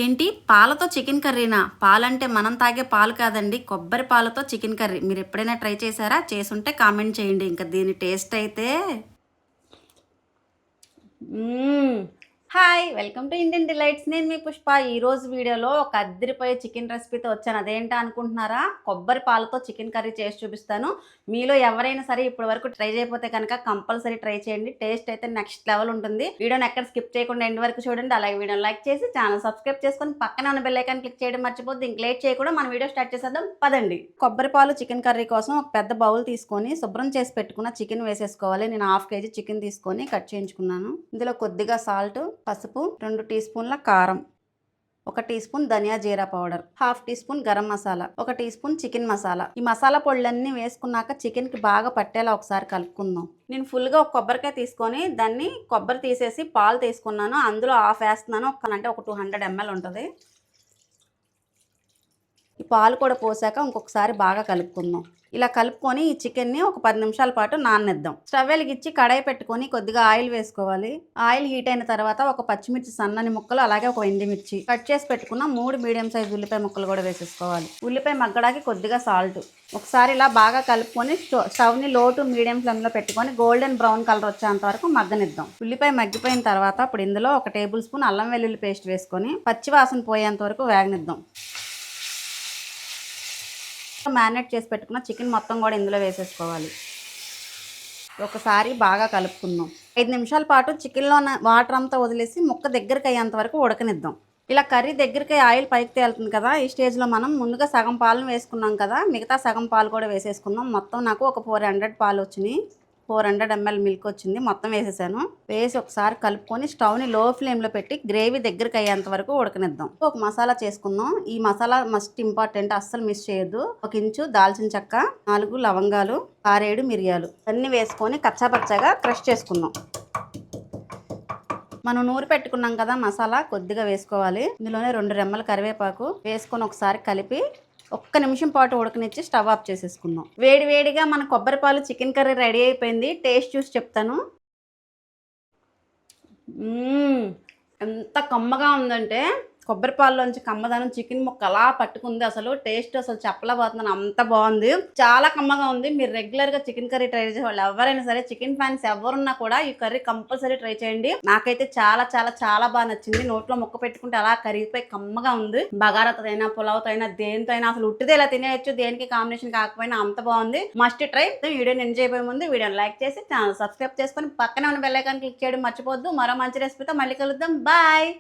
ఏంటి పాలతో చికెన్ కర్రీనా? పాలంటే మనం తాగే పాలు కాదండి. కొబ్బరి పాలతో చికెన్ కర్రీ. మీరు ఎప్పుడైనా ట్రై చేశారా? చేసుంటే కామెంట్ చేయండి. ఇంకా దీని టేస్ట్ అయితే hi welcome to Indian delights. నేను మీ పుష్ప. ఈరోజు వీడియోలో ఒక అద్దరిపోయే చికెన్ రెసిపీతో వచ్చాను. అదేంటా అనుకుంటున్నారా? కొబ్బరి పాలతో చికెన్ కర్రీ చేసి చూపిస్తాను. మీలో ఎవరైనా సరే ఇప్పటి వరకు ట్రై చేయకపోతే కనుక కంపల్సరీ ట్రై చేయండి. టేస్ట్ అయితే నెక్స్ట్ లెవెల్ ఉంటుంది. వీడియోని ఎక్కడ స్కిప్ చేయకుండా ఎండ్ వరకు చూడండి. అలాగే వీడియోని లైక్ చేసి ఛానల్ సబ్స్క్రైబ్ చేసుకొని పక్కన ఉన్న బెల్ ఐకాన్ క్లిక్ చేయడం మర్చిపోద్దు. ఇంక లేట్ చేయకుండా మన వీడియో స్టార్ట్ చేసేద్దాం పదండి. కొబ్బరి పాలు చికెన్ కర్రీ కోసం ఒక పెద్ద బౌల్ తీసుకొని శుభ్రం చేసి పెట్టుకున్న చికెన్ వేసేసుకోవాలి. నేను 1/2 kg చికెన్ తీసుకొని కట్ చేయించుకున్నాను. ఇందులో కొద్దిగా సాల్ట్, పసుపు, 2 టీ స్పూన్ల కారం, 1 టీ స్పూన్ ధనియా జీరా powder, 1/2 tea spoon garam masala, 1 tea spoon chicken masala. ఈ మసాలా పొడులన్నీ వేసుకున్నాక చికెన్కి బాగా పట్టేలా ఒకసారి కలుపుకుందాం. నేను ఫుల్గా ఒక కొబ్బరికాయ తీసుకొని దాన్ని కొబ్బరి తీసేసి పాలు తీసుకున్నాను. అందులో 1/2 వేస్తున్నాను. అంటే ఒక 200 ml ఉంటుంది. ఈ పాలు కూడా పోసాక ఇంకొకసారి బాగా కలుపుకుందాం. ఇలా కలుపుకొని ఈ చికెన్ని ఒక 10 నిమిషాల పాటు నాననిద్దాం. స్టవ్ వెలిగించి కడాయి పెట్టుకొని కొద్దిగా ఆయిల్ వేసుకోవాలి. ఆయిల్ హీట్ అయిన తర్వాత ఒక పచ్చిమిర్చి సన్నని ముక్కలు, అలాగే ఒక ఎండుమిర్చి కట్ చేసి పెట్టుకున్న 3 మీడియం సైజ్ ఉల్లిపాయ ముక్కలు కూడా వేసేసుకోవాలి. ఉల్లిపాయ మగ్గడానికి కొద్దిగా సాల్ట్. ఒకసారి ఇలా బాగా కలుపుకొని స్టవ్ని లో టు మీడియం ఫ్లేమ్లో పెట్టుకొని గోల్డెన్ బ్రౌన్ కలర్ వచ్చేంత వరకు మగ్గనిద్దాం. ఉల్లిపాయ మగ్గిపోయిన తర్వాత ఇప్పుడు ఇందులో 1 టేబుల్ స్పూన్ అల్లం వెల్లుల్లి పేస్ట్ వేసుకొని పచ్చి వాసన పోయేంత వరకు వేగనిద్దాం. మ్యారినేట్ చేసి పెట్టుకున్న చికెన్ మొత్తం కూడా ఇందులో వేసేసుకోవాలి. ఒకసారి బాగా కలుపుకుందాం. 5 నిమిషాల పాటు చికెన్లో ఉన్న వాటర్ అంతా వదిలేసి ముక్క దగ్గరికి అయ్యేంత వరకు ఉడకనిద్దాం. ఇలా కర్రీ దగ్గరికి ఆయిల్ పైకి తేలుతుంది కదా, ఈ స్టేజ్లో మనం ముందుగా సగం పాలను వేసుకున్నాం కదా, మిగతా సగం పాలు కూడా వేసేసుకుందాం. మొత్తం నాకు ఒక 400 పాలు వచ్చినాయి. 400 ml మిల్క్ వచ్చింది. మొత్తం వేసేసాను. వేసి ఒకసారి కలుపుకొని స్టవ్ని లో ఫ్లేమ్లో పెట్టి గ్రేవీ దగ్గరికి అయ్యేంత వరకు ఉడకనిద్దాం. ఒక మసాలా చేసుకుందాం. ఈ మసాలా మస్ట్ ఇంపార్టెంట్, అస్సలు మిస్ చేయొద్దు. 1 ఇంచు దాల్చిన చెక్క, 4 లవంగాలు, 6-7 మిరియాలు అన్నీ వేసుకొని కచ్చాపచ్చాగా క్రష్ చేసుకుందాం. మనం నూరి పెట్టుకున్నాం కదా మసాలా, కొద్దిగా వేసుకోవాలి. ఇందులోనే 2 రెమ్మల కరివేపాకు వేసుకొని ఒకసారి కలిపి 1 నిమిషం పాటు ఉడకనిచ్చి స్టవ్ ఆఫ్ చేసేసుకుందాం. వేడివేడిగా మన కొబ్బరి పాలు చికెన్ కర్రీ రెడీ అయిపోయింది. టేస్ట్ చూసి చెప్తాను. ఎంత కమ్మగా ఉందంటే, కొబ్బరి పాలలోంచి కమ్మదనం చికెన్ ముక్క అలా పట్టుకుంది. అసలు టేస్ట్ అసలు చెప్పలేకపోతున్నాను, అంత బాగుంది. చాలా కమ్మగా ఉంది. మీరు రెగ్యులర్గా చికెన్ కర్రీ ట్రై చేసే వాళ్ళు ఎవరైనా సరే, చికెన్ ఫ్యాన్స్ ఎవరున్నా కూడా ఈ కర్రీ కంపల్సరీ ట్రై చేయండి. నాకైతే చాలా చాలా చాలా బాగా నచ్చింది. నోట్లో ముక్క పెట్టుకుంటే అలా కరిగిపోయి కమ్మగా ఉంది. బగారాతో అయినా, పులావ్తో అయినా, దేనితో అయినా అసలు ఉట్టిదే ఇలా తినేయచ్చు. దేనికి కాంబినేషన్ కాకపోయినా అంత బాగుంది. Must try. వీడియోని ఎంజాయ్ అయిపోయే ముందు వీడియోని లైక్ చేసి ఛానల్ సబ్స్క్రైబ్ చేసుకొని పక్కనే ఉన్న బెల్ ఐకాన్ క్లిక్ చేయడం మర్చిపోద్దు. మరో మంచి రెసిపీతో మళ్ళీ కలుద్దాం. బాయ్.